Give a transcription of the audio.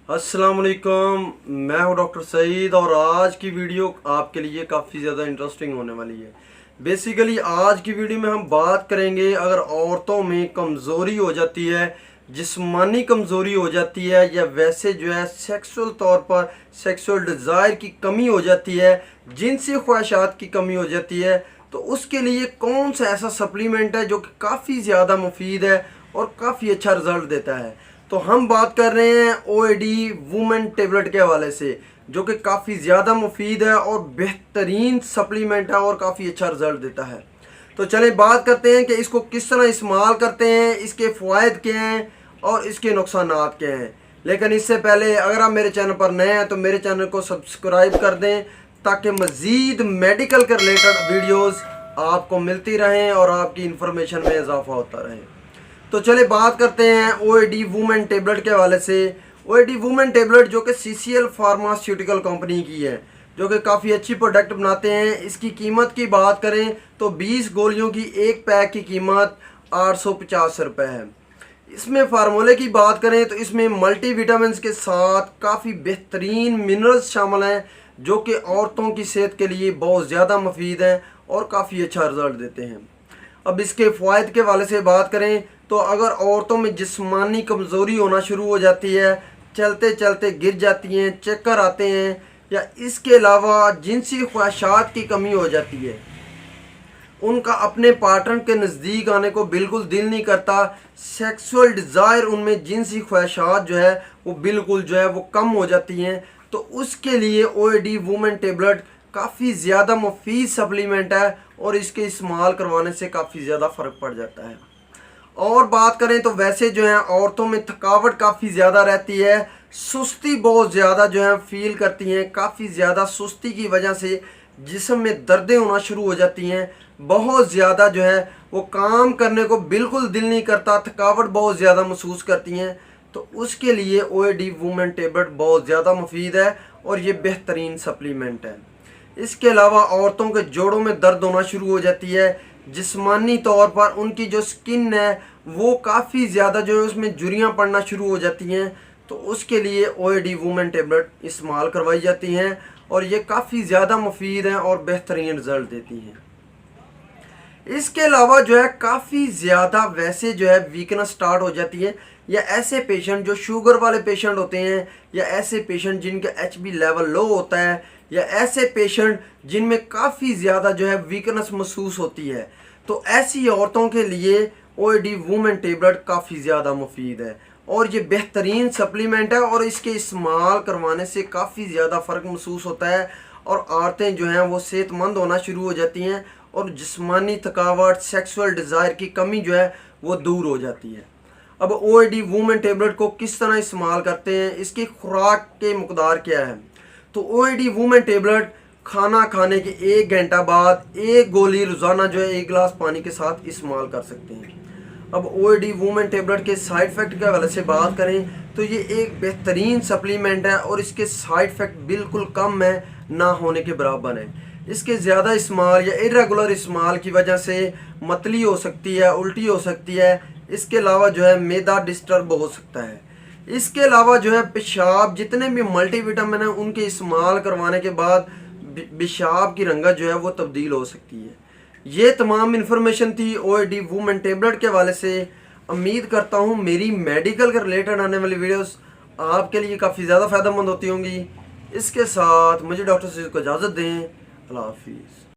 अस्सलाम वालेकुम। मैं हूं डॉक्टर सईद और आज की वीडियो आपके लिए काफ़ी ज़्यादा इंटरेस्टिंग होने वाली है। बेसिकली आज की वीडियो में हम बात करेंगे अगर औरतों में कमज़ोरी हो जाती है, जिस्मानी कमज़ोरी हो जाती है या वैसे जो है सेक्सुअल तौर पर सेक्सुअल डिज़ायर की कमी हो जाती है, जिनसी ख्वाहिशात की कमी हो जाती है, तो उसके लिए कौन सा ऐसा सप्लीमेंट है जो कि काफ़ी ज़्यादा मुफीद है और काफ़ी अच्छा रिज़ल्ट देता है। तो हम बात कर रहे हैं ओएडी वुमेन टेबलेट के हवाले से, जो कि काफ़ी ज़्यादा मुफीद है और बेहतरीन सप्लीमेंट है और काफ़ी अच्छा रिज़ल्ट देता है। तो चलें बात करते हैं कि इसको किस तरह इस्तेमाल करते हैं, इसके फ़वाइद क्या हैं और इसके नुकसानात क्या हैं। लेकिन इससे पहले अगर आप मेरे चैनल पर नए हैं तो मेरे चैनल को सब्सक्राइब कर दें ताकि मज़ीद मेडिकल के रिलेटेड वीडियोज़ आपको मिलती रहें और आपकी इंफॉर्मेशन में इजाफा होता रहे। तो चले बात करते हैं ओएडी वुमेन टेबलेट के हवाले से। ओएडी वुमेन टेबलेट जो कि सीसीएल फार्मास्यूटिकल कंपनी की है, जो कि काफ़ी अच्छी प्रोडक्ट बनाते हैं। इसकी कीमत की बात करें तो 20 गोलियों की एक पैक की कीमत 850 रुपये है। इसमें फार्मूले की बात करें तो इसमें मल्टी विटामिन्स के साथ काफ़ी बेहतरीन मिनरल्स शामिल हैं, जो कि औरतों की सेहत के लिए बहुत ज़्यादा मुफीद हैं और काफ़ी अच्छा रिज़ल्ट देते हैं। अब इसके फ़वाइद के वाले से बात करें तो अगर औरतों में जिस्मानी कमज़ोरी होना शुरू हो जाती है, चलते चलते गिर जाती हैं, चक्कर आते हैं, या इसके अलावा जिनसी ख्वाहिशात की कमी हो जाती है, उनका अपने पार्टनर के नज़दीक आने को बिल्कुल दिल नहीं करता, सेक्सुअल डिज़ायर उनमें जिनसी ख्वाहिशात जो है वो बिल्कुल जो है वो कम हो जाती हैं, तो उसके लिए ओएडी वुमेन टेबलेट काफ़ी ज़्यादा मुफीद सप्लीमेंट है और इसके इस्तेमाल करवाने से काफ़ी ज़्यादा फ़र्क पड़ जाता है। और बात करें तो वैसे जो है औरतों में थकावट काफ़ी ज़्यादा रहती है, सुस्ती बहुत ज़्यादा जो है फील करती हैं, काफ़ी ज़्यादा सुस्ती की वजह से जिस्म में दर्दें होना शुरू हो जाती हैं, बहुत ज़्यादा जो है वो काम करने को बिल्कुल दिल नहीं करता, थकावट बहुत ज़्यादा महसूस करती हैं, तो उसके लिए ओएडी वुमेन टेबलेट बहुत ज़्यादा मुफीद है और ये बेहतरीन सप्लीमेंट है। इसके अलावा औरतों के जोड़ों में दर्द होना शुरू हो जाती है, जिस्मानी तौर पर उनकी जो स्किन है वो काफ़ी ज़्यादा जो है उसमें झुर्रियाँ पड़ना शुरू हो जाती हैं, तो उसके लिए ओएडी वुमेन टेबलेट इस्तेमाल करवाई जाती हैं और ये काफ़ी ज़्यादा मुफीद हैं और बेहतरीन रिज़ल्ट देती हैं। इसके अलावा जो है काफ़ी ज़्यादा वैसे जो है वीकनेस स्टार्ट हो जाती है, या ऐसे पेशेंट जो शुगर वाले पेशेंट होते हैं, या ऐसे पेशेंट जिनका एचबी लेवल लो होता है, या ऐसे पेशेंट जिनमें काफ़ी ज़्यादा जो है वीकनेस महसूस होती है, तो ऐसी औरतों के लिए ओएडी वुमेन टेबलेट काफ़ी ज़्यादा मुफीद है और ये बेहतरीन सप्लीमेंट है और इसके इस्तेमाल करवाने से काफ़ी ज़्यादा फ़र्क महसूस होता है और औरतें जो हैं वो सेहतमंद होना शुरू हो जाती हैं और जिस्मानी थकावट, सेक्सुअल डिज़ायर की कमी जो है वो दूर हो जाती है। अब ओएडी वुमेन टेबलेट को किस तरह इस्तेमाल करते हैं, इसकी खुराक के मकदार क्या है। तो ओएडी वुमेन टेबलेट खाना खाने के 1 घंटा बाद एक गोली रोज़ाना जो है 1 गिलास पानी के साथ इस्तेमाल कर सकते हैं। अब ओएडी वुमेन टेबलेट के साइड इफ़ेक्ट के हवाले से बात करें तो ये एक बेहतरीन सप्लीमेंट है और इसके साइड इफ़ेक्ट बिल्कुल कम है, ना होने के बराबर है। इसके ज़्यादा इस्तेमाल या इरेगुलर इस्तेमाल की वजह से मतली हो सकती है, उल्टी हो सकती है। इसके अलावा जो है मैदा डिस्टर्ब हो सकता है। इसके अलावा जो है पेशाब, जितने भी मल्टीविटामिन हैं उनके इस्तेमाल करवाने के बाद पेशाब की रंगत जो है वो तब्दील हो सकती है। ये तमाम इन्फॉर्मेशन थी ओएडी वुमेन टेबलेट के हवाले से। उम्मीद करता हूँ मेरी मेडिकल के रिलेटेड आने वाली वीडियोस आपके लिए काफ़ी ज़्यादा फ़ायदेमंद होती होंगी। इसके साथ मुझे डॉक्टर सईद को इजाज़त दें। अल्लाह हाफिज़।